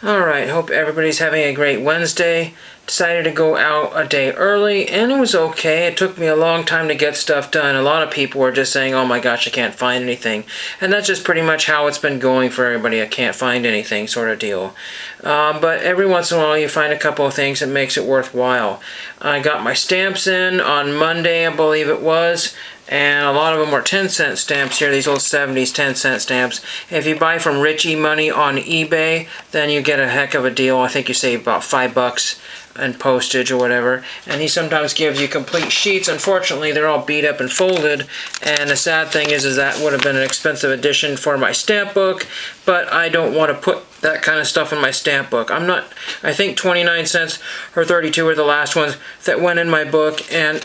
Alright, hope everybody's having a great Wednesday. Decided to go out a day early, and it was okay. It took me a long time to get stuff done. A lot of people were just saying, oh my gosh, I can't find anything. And that's just pretty much how it's been going for everybody. I can't find anything sort of deal. But every once in a while you find a couple of things that makes it worthwhile. I got my stamps in on Monday, I believe it was. And a lot of them were 10-cent stamps here, these old 70s 10-cent stamps. If you buy from Richie Money on eBay, then you get a heck of a deal. I think you save about $5 and postage or whatever. And he sometimes gives you complete sheets. Unfortunately, they're all beat up and folded. And the sad thing is that would have been an expensive addition for my stamp book, but I don't want to put that kind of stuff in my stamp book. I think 29 cents or 32 were the last ones that went in my book, and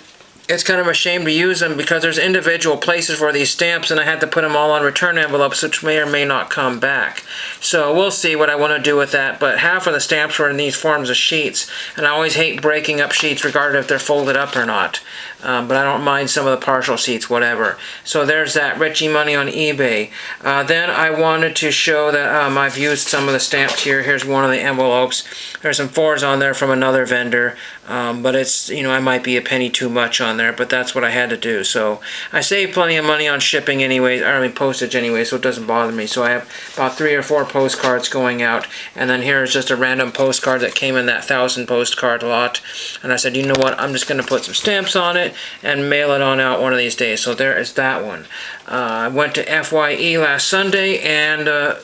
it's kind of a shame to use them because there's individual places for these stamps, and I had to put them all on return envelopes, which may or may not come back. So we'll see what I want to do with that, but half of the stamps were in these forms of sheets, and I always hate breaking up sheets regardless if they're folded up or not. But I don't mind some of the partial sheets, whatever. So there's that, Richie Money on eBay. Then I wanted to show that I've used some of the stamps here. Here's one of the envelopes. There's some 4s on there from another vendor, but it's, I might be a penny too much on there, but that's what I had to do. So I saved plenty of money on shipping anyways, postage anyway, so it doesn't bother me. So I have about 3 or 4 postcards going out, and then here is just a random postcard that came in that 1,000 postcard lot. And I said, you know what, I'm just going to put some stamps on it and mail it on out one of these days. So there is that one. I went to FYE last Sunday, and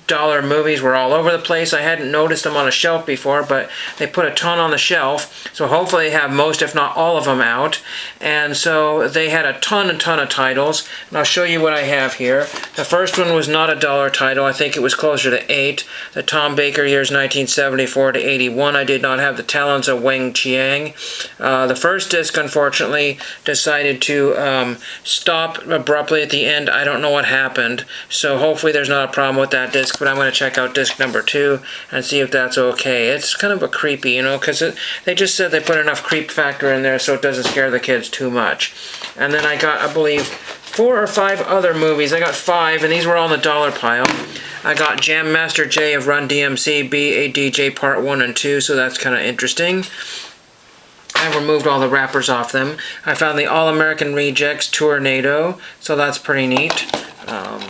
dollar movies were all over the place. I hadn't noticed them on a shelf before, but they put a ton on the shelf, so hopefully they have most, if not all of them out. And so they had a ton of titles, and I'll show you what I have here. The first one was not a dollar title. I think it was closer to 8. The Tom Baker years 1974 to 81. I did not have the Talons of Weng Chiang. The first disc, unfortunately, decided to stop abruptly at the end. I don't know what happened, so hopefully there's not a problem with that disc, but I'm going to check out disc number 2 and see if that's okay. It's kind of a creepy, because they just said they put enough creep factor in there so it doesn't scare the kids too much. And then I got, I believe, 4 or 5 other movies. I got 5, and these were all in the dollar pile. I got Jam Master Jay of Run DMC, Be a DJ Part 1 and 2, so that's kind of interesting. I removed all the wrappers off them. I found the All-American Rejects Tournado, so that's pretty neat.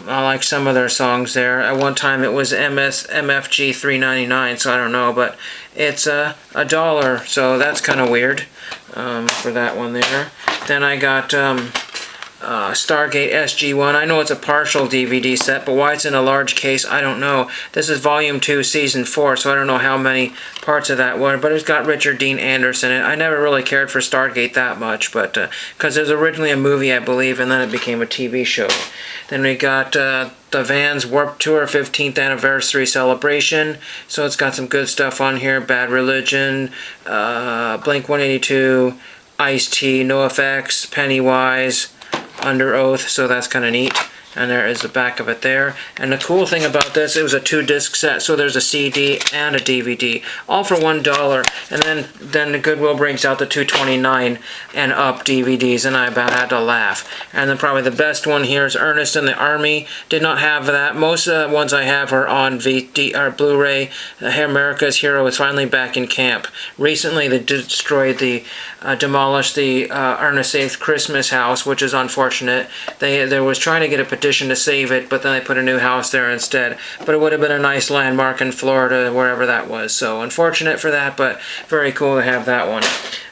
I like some of their songs there. At one time it was MFG $3.99, so I don't know, but it's $1, so that's kind of weird for that one there. Then I got Stargate SG1. I know it's a partial DVD set, but why it's in a large case, I don't know. This is Volume 2, Season 4, so I don't know how many parts of that were, but it's got Richard Dean Anderson in it. I never really cared for Stargate that much, but because it was originally a movie, I believe, and then it became a TV show. Then we got the Vans Warped Tour 15th Anniversary Celebration, so it's got some good stuff on here. Bad Religion, Blink-182, Ice-T, NoFX, Pennywise, Under Oath, so that's kind of neat. And there is the back of it there. And the cool thing about this, it was a 2-disc set, so there's a CD and a DVD, all for $1. And then the Goodwill brings out the $2.29 and up DVDs, and I about had to laugh. And then probably the best one here is Ernest in the Army. Did not have that. Most of the ones I have are on Blu-ray. America's Hero is finally back in camp. Recently they demolished the Ernest Saves Christmas house, which is unfortunate. They was trying to get a petition to save it, but then they put a new house there instead. But it would have been a nice landmark in Florida, wherever that was. So unfortunate for that, but very cool to have that one.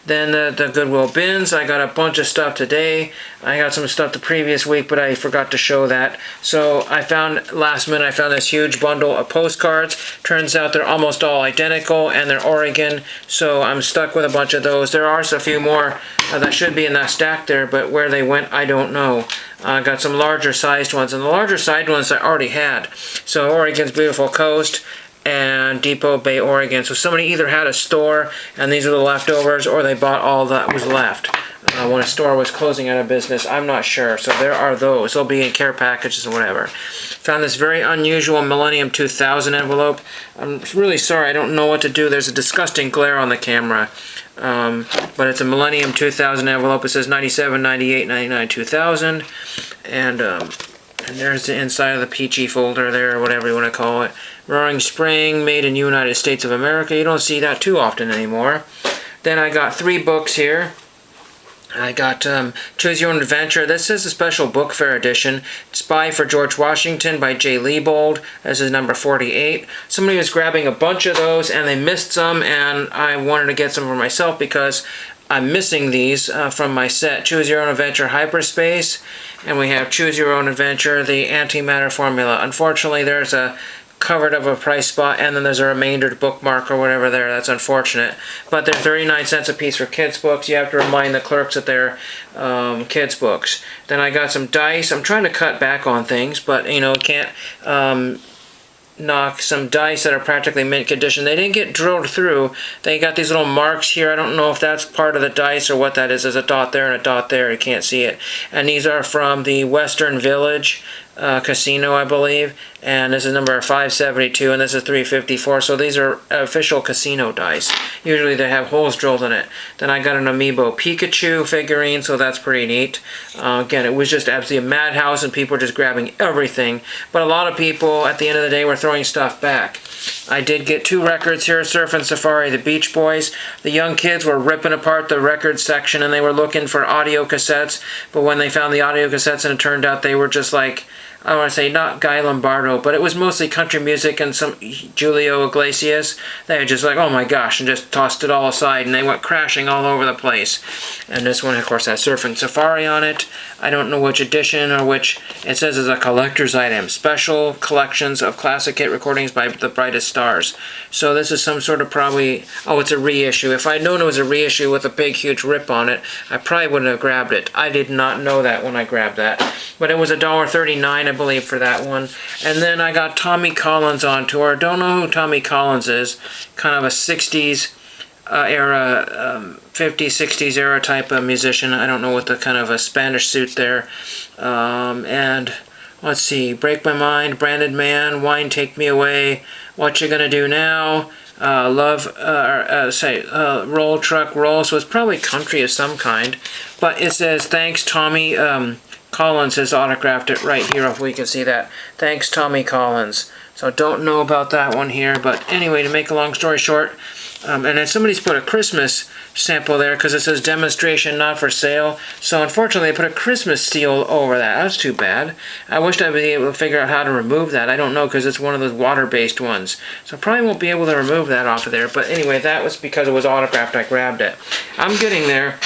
Then the Goodwill bins, I got a bunch of stuff today. I got some stuff the previous week, but I forgot to show that. So I found, last minute, I found this huge bundle of postcards. Turns out they're almost all identical, and they're Oregon, so I'm stuck with a bunch of those. There are a few more that should be in that stack there, but where they went, I don't know. I got some larger sized ones, and the larger sized ones I already had. So Oregon's Beautiful Coast and Depot Bay, Oregon. So somebody either had a store and these are the leftovers, or they bought all that was left when a store was closing out of business. I'm not sure. So there are those. They'll be in care packages or whatever. Found this very unusual Millennium 2000 envelope. I'm really sorry, I don't know what to do. There's a disgusting glare on the camera. But it's a Millennium 2000 envelope. It says 97, 98, 99, 2000. And And there's the inside of the peachy folder there, or whatever you want to call it. Roaring Spring, made in United States of America. You don't see that too often anymore. Then I got 3 books here. I got Choose Your Own Adventure. This is a special book fair edition. Spy for George Washington by J. Leibold. This is number 48. Somebody was grabbing a bunch of those and they missed some, and I wanted to get some for myself because I'm missing these from my set. Choose Your Own Adventure Hyperspace. And we have Choose Your Own Adventure, the Antimatter Formula. Unfortunately, there's a covered of a price spot, and then there's a remainder bookmark or whatever there. That's unfortunate. But they're 39 cents a piece for kids' books. You have to remind the clerks that they're kids' books. Then I got some dice. I'm trying to cut back on things, but, you know, can't knock some dice that are practically mint condition. They didn't get drilled through. They got these little marks here. I don't know if that's part of the dice or what that is. There's a dot there and a dot there. You can't see it. And these are from the Western Village Casino, I believe. And this is number 572, and this is 354. So these are official casino dice. Usually they have holes drilled in it. Then I got an Amiibo Pikachu figurine, so that's pretty neat. Again, it was just absolutely a madhouse, and people were just grabbing everything. But a lot of people, at the end of the day, were throwing stuff back. I did get 2 records here, Surf and Safari, the Beach Boys. The young kids were ripping apart the records section, and they were looking for audio cassettes. But when they found the audio cassettes, and it turned out they were just like, I want to say not Guy Lombardo, but it was mostly country music and some Julio Iglesias. They were just like, oh my gosh, and just tossed it all aside, and they went crashing all over the place. And this one, of course, has Surf and Safari on it. I don't know which edition or which. It says it's a collector's item. Special collections of classic hit recordings by the brightest stars. So this is some sort of probably, oh, it's a reissue. If I'd known it was a reissue with a big, huge rip on it, I probably wouldn't have grabbed it. I did not know that when I grabbed that. But it was $1.39, I believe, for that one. And then I got Tommy Collins on tour. Don't know who Tommy Collins is. Kind of a 60s era, 50s, 60s era type of musician. I don't know what the kind of a Spanish suit there. And let's see, Break My Mind, Branded Man, Wine Take Me Away, What You Gonna Do Now, Roll Truck Roll. So it's probably country of some kind. But it says, thanks Tommy Collins has autographed it right here, if we can see that. Thanks Tommy Collins. So don't know about that one here, but anyway, to make a long story short, and then somebody's put a Christmas sample there because it says demonstration not for sale. So unfortunately they put a Christmas seal over that. That's too bad. I wished I'd be able to figure out how to remove that. I don't know because it's one of those water-based ones. So I probably won't be able to remove that off of there. But anyway, that was because it was autographed. I grabbed it. I'm getting there.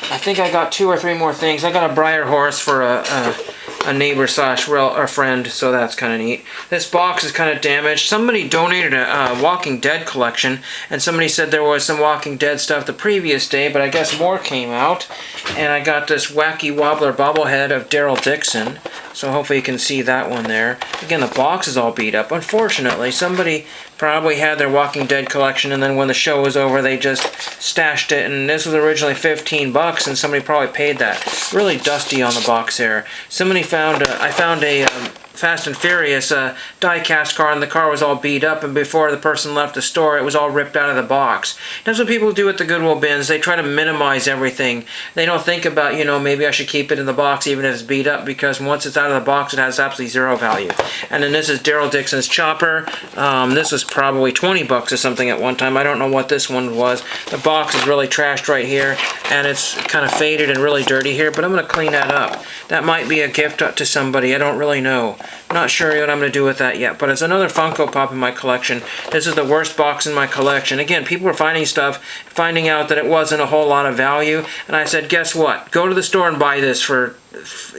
I think I got 2 or 3 more things. I got a Briar horse for a neighbor slash a friend, so that's kind of neat. This box is kind of damaged. Somebody donated a Walking Dead collection, and somebody said there was some Walking Dead stuff the previous day, but I guess more came out. And I got this Wacky Wobbler bobblehead of Daryl Dixon, so hopefully you can see that one there. Again, the box is all beat up. Unfortunately, somebody probably had their Walking Dead collection, and then when the show was over, they just stashed it, and this was originally $15, and somebody probably paid that. Really dusty on the box here. Somebody found, I found a Fast and Furious die-cast car, and the car was all beat up, and before the person left the store, it was all ripped out of the box. That's what people do at the Goodwill bins. They try to minimize everything. They don't think about, you know, maybe I should keep it in the box even if it's beat up, because once it's out of the box, it has absolutely zero value. And then this is Daryl Dixon's chopper. This was probably $20 or something at one time. I don't know what this one was. The box is really trashed right here, and it's kind of faded and really dirty here, but I'm going to clean that up. That might be a gift to somebody. I don't really know. Not sure what I'm going to do with that yet, but it's another Funko Pop in my collection. This is the worst box in my collection. Again, people were finding stuff, finding out that it wasn't a whole lot of value, and I said, guess what? Go to the store and buy this for,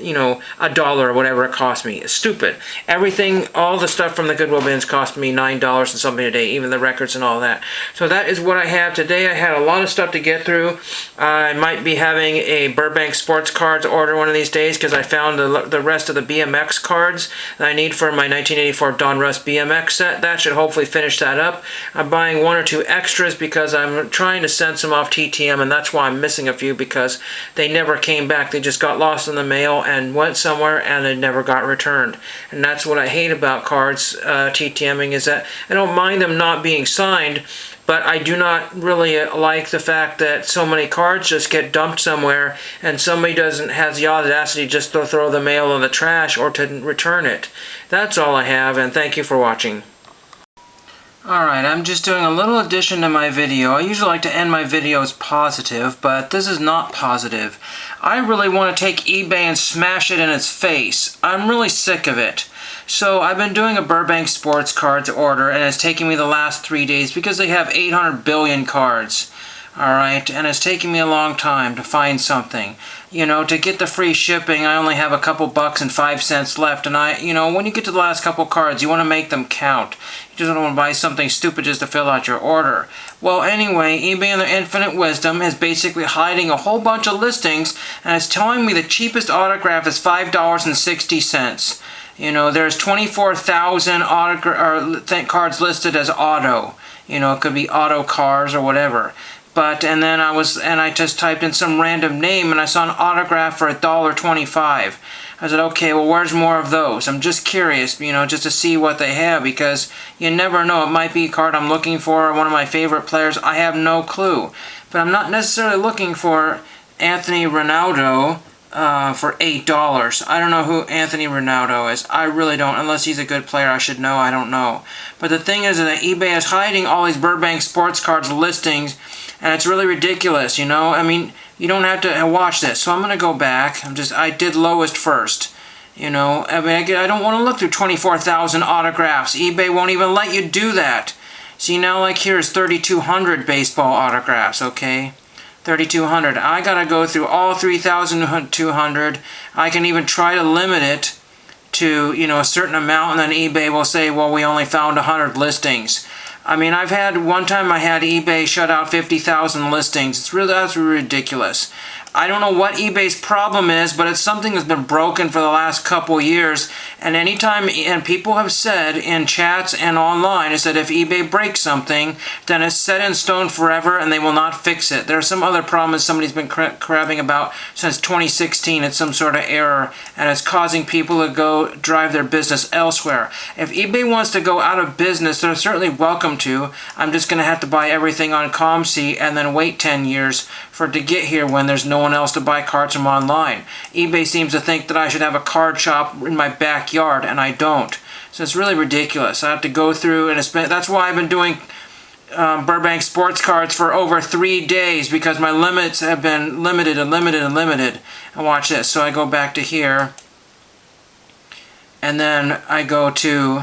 you know, $1 or whatever it cost me. It's stupid. Everything, all the stuff from the Goodwill bins cost me $9 and something a day, even the records and all that. So that is what I have today. I had a lot of stuff to get through. I might be having a Burbank Sports Cards order one of these days because I found the rest of the BMX cards that I need for my 1984 Don Russ BMX set. That should hopefully finish that up. I'm buying 1 or 2 extras because I'm trying to send some off TTM, and that's why I'm missing a few, because they never came back. They just got lost in the mail and went somewhere, and it never got returned. And that's what I hate about cards TTMing, is that I don't mind them not being signed, but I do not really like the fact that so many cards just get dumped somewhere and somebody has the audacity just to throw the mail in the trash or to return it. That's all I have, and thank you for watching. Alright, I'm just doing a little addition to my video. I usually like to end my videos positive, but this is not positive. I really want to take eBay and smash it in its face. I'm really sick of it. So I've been doing a Burbank sports cards order, and it's taking me the last 3 days because they have 800 billion cards. Alright, and it's taking me a long time to find something. You know, to get the free shipping, I only have a couple bucks and 5 cents left, and when you get to the last couple cards, you want to make them count. You just don't want to buy something stupid just to fill out your order. Well, anyway, eBay in their infinite wisdom is basically hiding a whole bunch of listings, and it's telling me the cheapest autograph is $5.60. You know, there's 24,000 cards listed as auto. You know, it could be auto cars or whatever. And I just typed in some random name and I saw an autograph for $1.25. I said, okay, well, where's more of those? I'm just curious, just to see what they have, because you never know. It might be a card I'm looking for, one of my favorite players. I have no clue. But I'm not necessarily looking for Anthony Ronaldo for $8. I don't know who Anthony Ronaldo is. I really don't. Unless he's a good player, I should know. I don't know. But the thing is that eBay is hiding all these Burbank sports cards listings, and it's really ridiculous, I mean, you don't have to watch this. So I'm going to go back. I did lowest first. I mean, I don't want to look through 24,000 autographs. eBay won't even let you do that. See, now like here's 3,200 baseball autographs, okay? 3,200. I got to go through all 3,200. I can even try to limit it to, a certain amount, and then eBay will say, well, we only found 100 listings. I mean, one time I had eBay shut out 50,000 listings. That's really ridiculous. I don't know what eBay's problem is, but it's something that's been broken for the last couple years. And people have said in chats and online, is that if eBay breaks something, then it's set in stone forever and they will not fix it. There's some other problem somebody's been crabbing about since 2016. It's some sort of error, and it's causing people to go drive their business elsewhere. If eBay wants to go out of business, they're certainly welcome to. I'm just going to have to buy everything on ComC and then wait 10 years for it to get here when there's no one else to buy cards from online. eBay seems to think that I should have a card shop in my backyard, and I don't. So it's really ridiculous. I have to go through and that's why I've been doing Burbank sports cards for over 3 days, because my limits have been limited and limited and limited. And watch this. So I go back to here, and then I go to,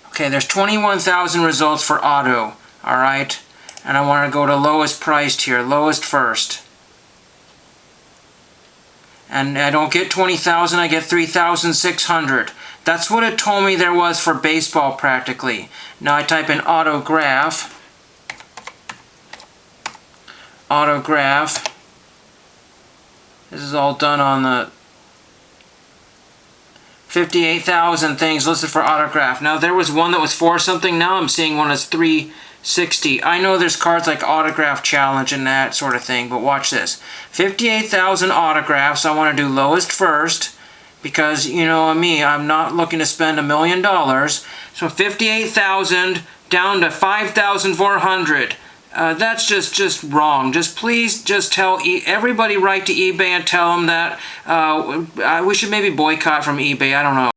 okay, there's 21,000 results for auto, alright? And I want to go to lowest priced here, lowest first. And I don't get 20,000, I get 3,600. That's what it told me there was for baseball practically. Now I type in autograph. Autograph. This is all done on the 58,000 things listed for autograph. Now there was one that was 4 something. Now I'm seeing one that's 360. I know there's cards like Autograph Challenge and that sort of thing, but watch this. 58,000 autographs. I want to do lowest first because, you know me, I'm not looking to spend $1 million. So 58,000 down to 5,400. That's just wrong. Please tell everybody, write to eBay and tell them that we should maybe boycott from eBay. I don't know.